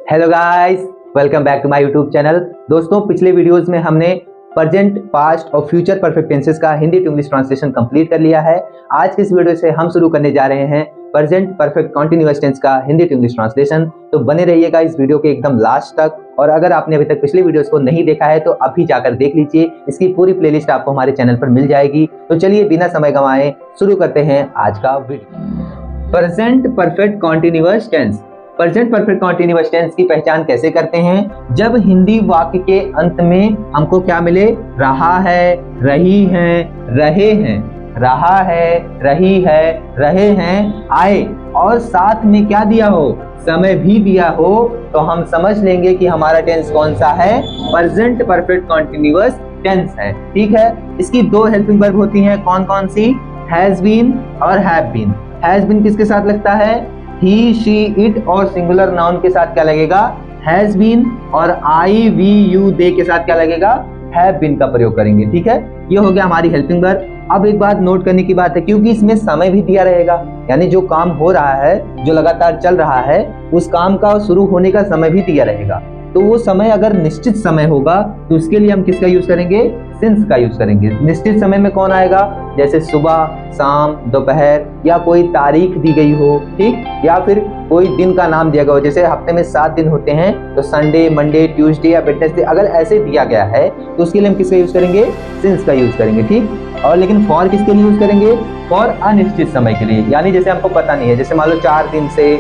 Hello guys, welcome back to my YouTube channel. दोस्तों, पिछले videos में हमने प्रेजेंट, पास्ट और फ्यूचर परफेक्ट टेंसेस का Hindi to English translation complete कर लिया है। आज के इस वीडियो से हम शुरू करने जा रहे हैं प्रेजेंट परफेक्ट कंटीन्यूअस टेंस का हिंदी टू इंग्लिश ट्रांसलेशन। तो बने रहिएगा इस वीडियो के एकदम लास्ट तक। और अगर आपने अभी तक पिछले वीडियोस को नहीं देखा है तो अभी जाकर देख लीजिए, इसकी पूरी प्लेलिस्ट आपको हमारे चैनल पर मिल जाएगी। तो चलिए बिना समय गंवाए शुरू करते हैं आज का video. Present perfect continuous tense. Present perfect continuous tense की पहचान कैसे करते हैं? जब हिंदी वाक्य के अंत में हमको क्या मिले? रहा है, रही हैं, रहे हैं, रहा है, रही है, रहे हैं, आए और साथ में क्या दिया हो? समय भी दिया हो, तो हम समझ लेंगे कि हमारा टेंस कौन सा है? प्रेजेंट परफेक्ट कंटीन्यूअस टेंस है। ठीक है, इसकी दो हेल्पिंग वर्ब होती हैं। कौन कौन सी? हैज बीन और हैव बीन। हैज बीन किसके साथ लगता है? ही, शी, इट और सिंगुलर नाउन के साथ क्या लगेगा? Has been. और आई, वी, यू, दे के साथ क्या लगेगा? हैव बीन का प्रयोग करेंगे। ठीक है, ये हो गया हमारी हेल्पिंग वर्ब। अब एक बात नोट करने की बात है, क्योंकि इसमें समय भी दिया रहेगा, यानी जो काम हो रहा है, जो लगातार चल रहा है, उस काम का शुरू होने का समय भी दिया रहेगा। तो वो समय अगर निश्चित समय होगा तो उसके लिए हम किसका यूज करेंगे? सिंस का यूज करेंगे। निश्चित समय में कौन आएगा? जैसे सुबह, शाम, दोपहर, या कोई तारीख दी गई हो, ठीक, या फिर कोई दिन का नाम दिया गया हो। जैसे हफ्ते में 7 दिन होते हैं, तो संडे, मंडे, ट्यूसडे या वेडनेसडे अगर ऐसे दिया गया है तो उसके लिए हम किसका यूज करेंगे? सिंस का यूज करेंगे। ठीक, और लेकिन फॉर किसके लिए यूज करेंगे? फॉर अनिश्चित समय के लिए, यानी जैसे हमको पता नहीं है, जैसे मान लो 4 दिन से,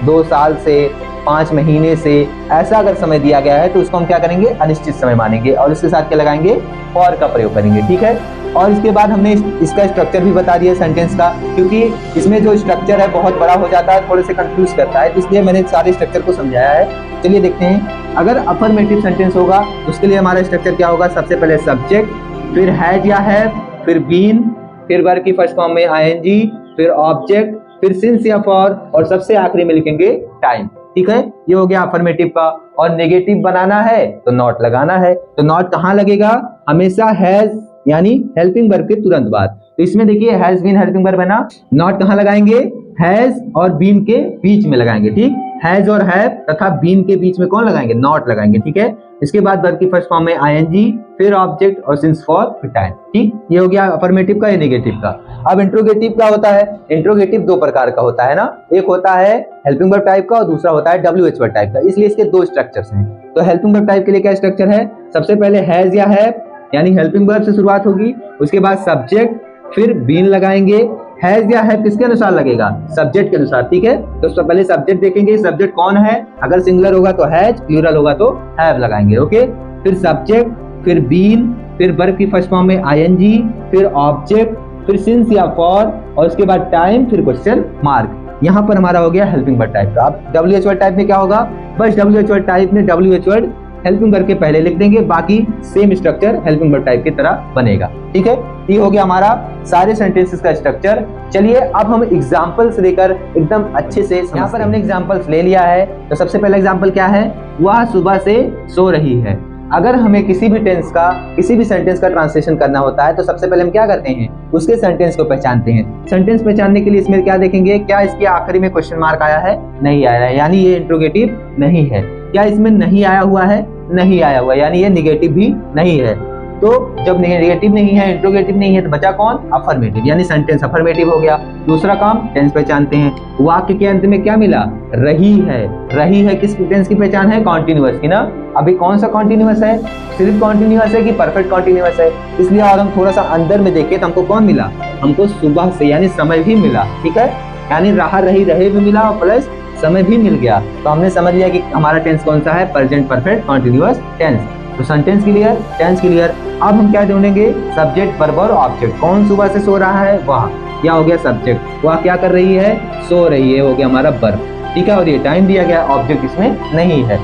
2 साल से, 5 महीने से, ऐसा अगर समय दिया गया है तो उसको हम क्या करेंगे? अनिश्चित समय मानेंगे और इसके साथ क्या लगाएंगे? फॉर का प्रयोग करेंगे। ठीक है, और इसके बाद हमने इसका स्ट्रक्चर भी बता दिया सेंटेंस का, क्योंकि इसमें जो स्ट्रक्चर है बहुत बड़ा हो जाता है, थोड़े से कंफ्यूज करता है, इसलिए मैंने सारे स्ट्रक्चर को समझाया है। चलिए देखते हैं। अगर अफर्मेटिव सेंटेंस होगा तो उसके लिए हमारा स्ट्रक्चर क्या होगा? सबसे पहले सब्जेक्ट, फिर हैज या हैव, फिर बीन, फिर वर्ब की फर्स्ट फॉर्म में आईएनजी, फिर ऑब्जेक्ट, फिर सिंस या फॉर, और सबसे आखिरी में लिखेंगे टाइम। ठीक है, ये हो गया अफर्मेटिव का। और नेगेटिव बनाना है तो नॉट लगाना है। तो नॉट कहाँ लगेगा? हमेशा हैज यानी हेल्पिंग वर्ब के तुरंत बाद। तो इसमें देखिए हैज बीन हेल्पिंग वर्ब है ना, नॉट कहाँ लगाएंगे? हैज और बीन के बीच में लगाएंगे। ठीक, हैज और हैव तथा बीन के बीच में कौन लगाएंगे? नॉट लगाएंगे। ठीक है, इसके बाद वर्ब की फर्स्ट फॉर्म में आईएनजी, फिर ऑब्जेक्ट और सिंस फॉर, फिर टाइम। ठीक, ये हो गया अफर्मेटिव का, ये नेगेटिव का। अब इंट्रोगेटिव का होता है। इंट्रोगेटिव दो प्रकार का होता है ना, एक होता है हेल्पिंग वर्ब टाइप का और दूसरा होता है डब्ल्यूएच वर्ब टाइप का, इसलिए इसके दो स्ट्रक्चर्स हैं। तो हेल्पिंग वर्ब टाइप के लिए क्या स्ट्रक्चर है? सबसे पहले हैज या हैव यानी हेल्पिंग वर्ब से शुरुआत होगी, उसके बाद सब्जेक्ट, फिर बीन लगाएंगे। हैज या हैव किसके अनुसार लगेगा? सब्जेक्ट के अनुसार। ठीक है, तो सबसे पहले सब्जेक्ट देखेंगे, सब्जेक्ट कौन है? अगर सिंगुलर होगा तो हैज, प्लूरल होगा तो हैव लगाएंगे। ओके, फिर सब्जेक्ट, फिर बीन, फिर वर्ब की फर्स्ट फॉर्म में आईएनजी, फिर ऑब्जेक्ट, फिर सिंस या फॉर, और उसके बाद टाइम, फिर क्वेश्चन मार्क। यहाँ पर हमारा हो गया हेल्पिंग वर्ब टाइप का। अब डब्ल्यूएच वर्ड टाइप में क्या होगा? बस डब्ल्यूएच वर्ड टाइप में डब्ल्यूएच वर्ड हेल्पिंग वर्ब के पहले लिख देंगे, बाकी same structure helping verb type की तरह बनेगा। ठीक है, ये हो गया हमारा सारे सेंटेंसेस का स्ट्रक्चर। चलिए अब हम एग्जांपल्स लेकर एकदम अच्छे से, यहाँ पर हमने एग्जांपल्स ले लिया है। तो सबसे पहला एग्जांपल क्या है? वह सुबह से सो रही है। अगर हमें किसी भी टेंस का, किसी भी सेंटेंस का ट्रांसलेशन करना होता है तो सबसे पहले हम क्या करते हैं? उसके सेंटेंस को पहचानते हैं। सेंटेंस पहचानने के लिए इसमें क्या देखेंगे? क्या इसके आखिरी में क्वेश्चन मार्क आया है? नहीं आया है, यानी ये इंट्रोगेटिव नहीं है। क्या इसमें नहीं आया हुआ है? नहीं आया हुआ, यानी ये निगेटिव भी नहीं है। तो जब नेगेटिव नहीं है, इंट्रोगेटिव नहीं है, तो बचा कौन? अफर्मेटिव, यानी सेंटेंस अफर्मेटिव हो गया। दूसरा काम टेंस पहचानते हैं। वाक्य के अंत में क्या मिला? रही है। रही है किस टेंस की पहचान है? कॉन्टिन्यूअस की ना। अभी कौन सा कॉन्टिन्यूअस है? सिर्फ कॉन्टिन्यूअस है कि परफेक्ट कॉन्टिन्यूअस है? इसलिए और हम थोड़ा सा अंदर में देखें तो हमको कौन मिला? हमको सुबह से यानी समय भी मिला। ठीक है, यानी रहा, रही, रहे भी मिला और प्लस समय भी मिल गया। तो हमने समझ लिया कि हमारा टेंस कौन सा है? Present perfect continuous tense. तो सेंटेंस क्लियर, टेंस क्लियर। अब हम क्या ढूंढेंगे? सब्जेक्ट, वर्ब और ऑब्जेक्ट। कौन सुबह से सो रहा है? वह। क्या हो गया? सब्जेक्ट। वह क्या कर रही है? सो रही है, हो गया हमारा वर्ब। ठीक है, और ये टाइम दिया गया, ऑब्जेक्ट इसमें नहीं है।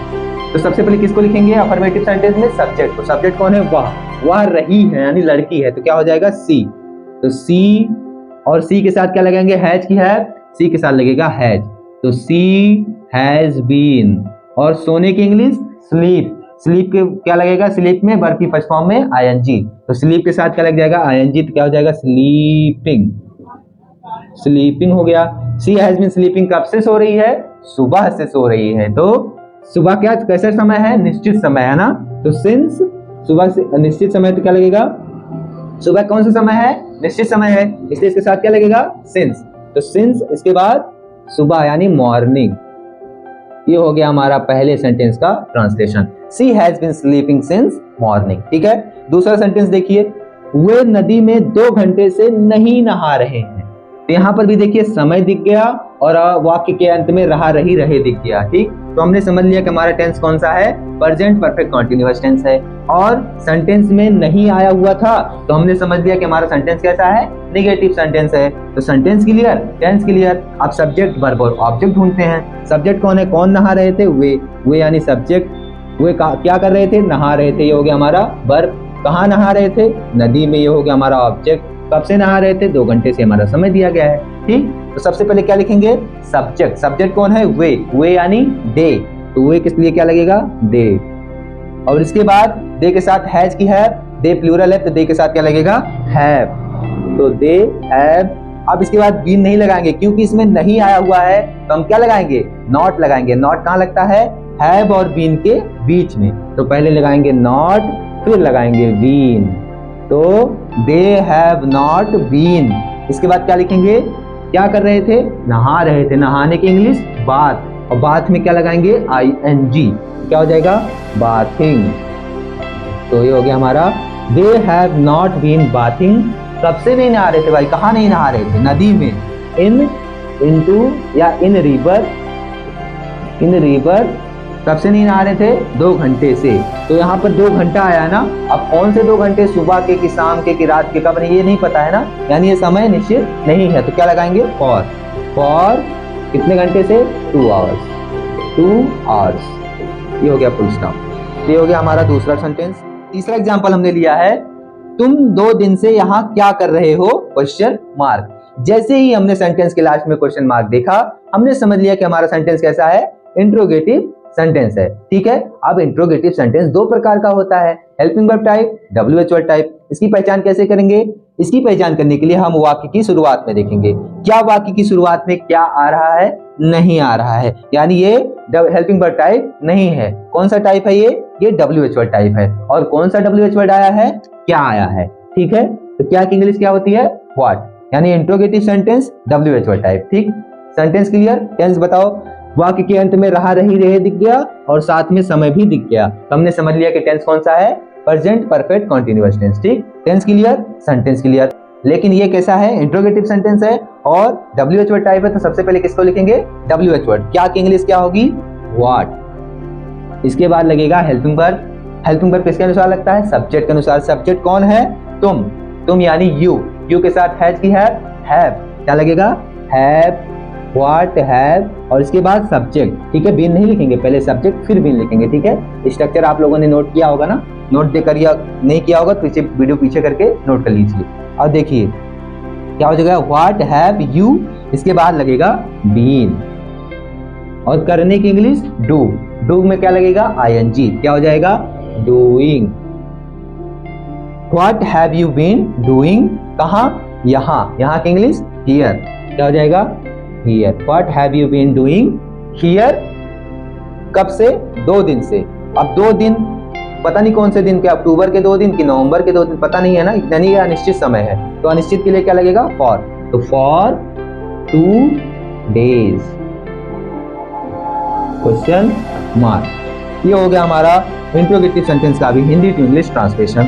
तो सबसे पहले किसको लिखेंगे अफर्मेटिव सेंटेंस में? सब्जेक्ट। तो सब्जेक्ट कौन है? वह रही है यानी लड़की है, तो क्या हो जाएगा? सी। तो सी, और सी के साथ क्या लगाएंगे? हैज की हैव, सी के साथ लगेगा हैज। तो सी हैज बीन। और सोने की इंग्लिश स्लीप। स्लीप के क्या लगेगा? स्लीप में वर्ब की फर्स्ट फॉर्म में आईएनजी, तो स्लीप के साथ क्या लग जाएगा? आईएनजी, तो क्या हो जाएगा? स्लीपिंग। स्लीपिंग हो गया। सी हैज बीन स्लीपिंग कब से सो रही है? सुबह से सो रही है, तो सुबह क्या कैसा समय है, निश्चित समय है ना, तो सिंस सुबह से निश्चित समय तो क्या लगेगा, सुबह कौन सा समय है, निश्चित समय है, इसलिए इसके साथ क्या लगेगा, सिंस। तो सिंस इसके बाद सुबह यानी मॉर्निंग। ये हो गया हमारा पहले सेंटेंस का translation, she has been sleeping since morning. ठीक है, दूसरा सेंटेंस देखिए, वे नदी में 2 घंटे से नहीं नहा रहे हैं। तो यहाँ पर भी देखिए समय दिख गया और वाक्य के अंत में रहा रही रहे दिख गया। ठीक, तो हमने समझ लिया कि हमारा टेंस कौन सा है, प्रेजेंट परफेक्ट कॉन्टिन्यूअस टेंस है। और सेंटेंस में नहीं आया हुआ था तो हमने समझ लिया कि हमारा सेंटेंस कैसा है, नेगेटिव सेंटेंस है। तो सेंटेंस क्लियर, टेंस क्लियर। अब सब्जेक्ट वर्ब और ऑब्जेक्ट ढूंढते हैं। सब्जेक्ट कौन है, कौन नहा रहे थे, वे यानी सब्जेक्ट, वे क्या कर रहे थे, नहा रहे थे, ये हो गया हमारा वर्ब। कहाँ नहा रहे थे, नदी में, ये हो गया हमारा ऑब्जेक्ट। कब से नहा रहे थे, 2 घंटे से हमारा समय दिया गया है। ठीक, तो सबसे पहले क्या लिखेंगे, सब्जेक्ट। सब्जेक्ट कौन है, वे यानी दे, तो वे किस लिए क्या लगेगा, दे। और इसके बाद दे के साथ हैज की है, दे प्लूरल है तो दे के साथ क्या लगेगा, हैव, तो दे हैव। अब इसके बाद बीन नहीं लगाएंगे क्योंकि इसमें नहीं आया हुआ है, तो हम क्या लगाएंगे, नॉट लगाएंगे। नॉट कहाँ लगता है, हैव और बीन के बीच में, तो पहले लगाएंगे नॉट फिर लगाएंगे बीन, तो दे हैव नॉट बीन। इसके बाद क्या लिखेंगे, क्या कर रहे थे, नहा रहे थे, नहाने की इंग्लिश बाथ, और बाथ में क्या लगाएंगे, ing, क्या हो जाएगा, बाथिंग। तो ये हो गया हमारा they have not been bathing. कब से नहीं नहा रहे थे भाई, कहाँ नहीं नहा रहे थे, नदी में, इनटू या इन रिवर। कब से नहीं नहा रहे थे, 2 घंटे से। तो यहाँ पर 2 घंटा आया है ना, अब कौन से 2 घंटे, सुबह के कि शाम के कि रात के, कब, ये नहीं पता है ना, यानी ये समय निश्चित नहीं है। तो क्या लगाएंगे, फॉर कितने घंटे से, 2 आवर्स। ये हो गया फुल स्टॉप। ये हो गया हमारा दूसरा सेंटेंस। तीसरा एग्जांपल हमने लिया है, तुम 2 दिन से यहाँ क्या कर रहे हो, क्वेश्चन मार्क। जैसे ही हमने सेंटेंस के लास्ट में क्वेश्चन मार्क देखा, हमने समझ लिया कि हमारा सेंटेंस कैसा है, इंट्रोगेटिव सेंटेंस है। ठीक है, अब इंट्रोगेटिव सेंटेंस 2 प्रकार का होता है, helping verb type, WH word type. इसकी पहचान कैसे करेंगे, इसकी पहचान करने के लिए हम वाक्य की शुरुआत में देखेंगे, क्या वाक्य की शुरुआत में क्या आ रहा है, नहीं आ रहा है, यानी ये हेल्पिंग वर्ब टाइप नहीं है। कौन सा टाइप है ये WH वर्ड टाइप है। और कौन सा WH वर्ड आया है, क्या आया है। ठीक है, तो क्या की इंग्लिश क्या होती है, व्हाट, यानी interrogative sentence WH word type. ठीक, सेंटेंस क्लियर। टेंस बताओ, वाक्य के अंत में रहा रही रहे दिख गया और साथ में समय भी दिख गया, तो हमने समझ लिया कि टेंस कौन सा है, प्रेजेंट परफेक्ट कॉन्टिन्यूअस टेंस। ठीक, टेंस क्लियर, सेंटेंस क्लियर। लेकिन ये कैसा है, इंट्रोगेटिव सेंटेंस है और WH वर्ड टाइप है, तो सबसे पहले किसको लिखेंगे, WH वर्ड। क्या की इंग्लिश क्या होगी, व्हाट। इसके बाद लगेगा हेल्पिंग वर्ब। हेल्पिंग वर्ब किसके अनुसार लगता है, सब्जेक्ट के अनुसार। सब्जेक्ट कौन है, तुम यानी यू के साथ हैज की हैव, क्या लगेगा, हैव, व्हाट, हैव, और इसके बाद सब्जेक्ट। ठीक है, बीन नहीं लिखेंगे, पहले सब्जेक्ट फिर बीन लिखेंगे। ठीक है, स्ट्रक्चर आप लोगों ने नोट किया होगा ना, नोट देकर या नहीं किया होगा तो वीडियो पीछे करके नोट कर लीजिए। और देखिए क्या हो जाएगा, व्हाट हैव यू, इसके बाद लगेगा बीन, और करने की इंग्लिश डू में क्या लगेगा, ing, क्या हो जाएगा, doing. What have you been doing, कहाँ, यहाँ की इंग्लिश हियर, क्या हो जाएगा, here. What have you been doing here, कब से, 2 दिन से। अब 2 दिन पता नहीं कौन से दिन के, अक्टूबर के 2 दिन कि नवंबर के 2 दिन, पता नहीं है ना, यानी ये अनिश्चित समय है, तो अनिश्चित के लिए क्या लगेगा, फॉर, तो फॉर 2 days, क्वेश्चन मार्क। ये हो गया हमारा इंट्रोगेटिव सेंटेंस का भी हिंदी टू इंग्लिश ट्रांसलेशन।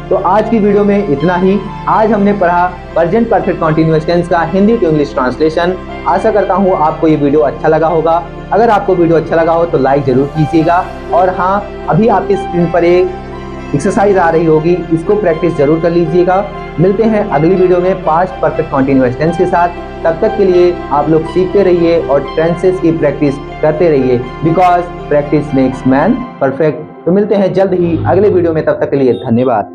तो आज की वीडियो में इतना ही। आज हमने पढ़ा प्रेजेंट परफेक्ट कॉन्टिन्यूअस टेंस का हिंदी टू इंग्लिश ट्रांसलेशन। आशा करता हूँ आपको ये वीडियो अच्छा लगा होगा। अगर आपको वीडियो अच्छा लगा हो तो लाइक जरूर कीजिएगा, और हाँ, अभी आपकी स्क्रीन पर एक एक्सरसाइज आ रही होगी, इसको प्रैक्टिस जरूर कर लीजिएगा। मिलते हैं अगली वीडियो में पास्ट परफेक्ट कॉन्टिन्यूअस टेंस के साथ। तब तक के लिए आप लोग सीखते रहिए और टेंसेस की प्रैक्टिस करते रहिए, because practice makes man perfect. तो मिलते हैं जल्द ही अगले वीडियो में, तब तक के लिए धन्यवाद।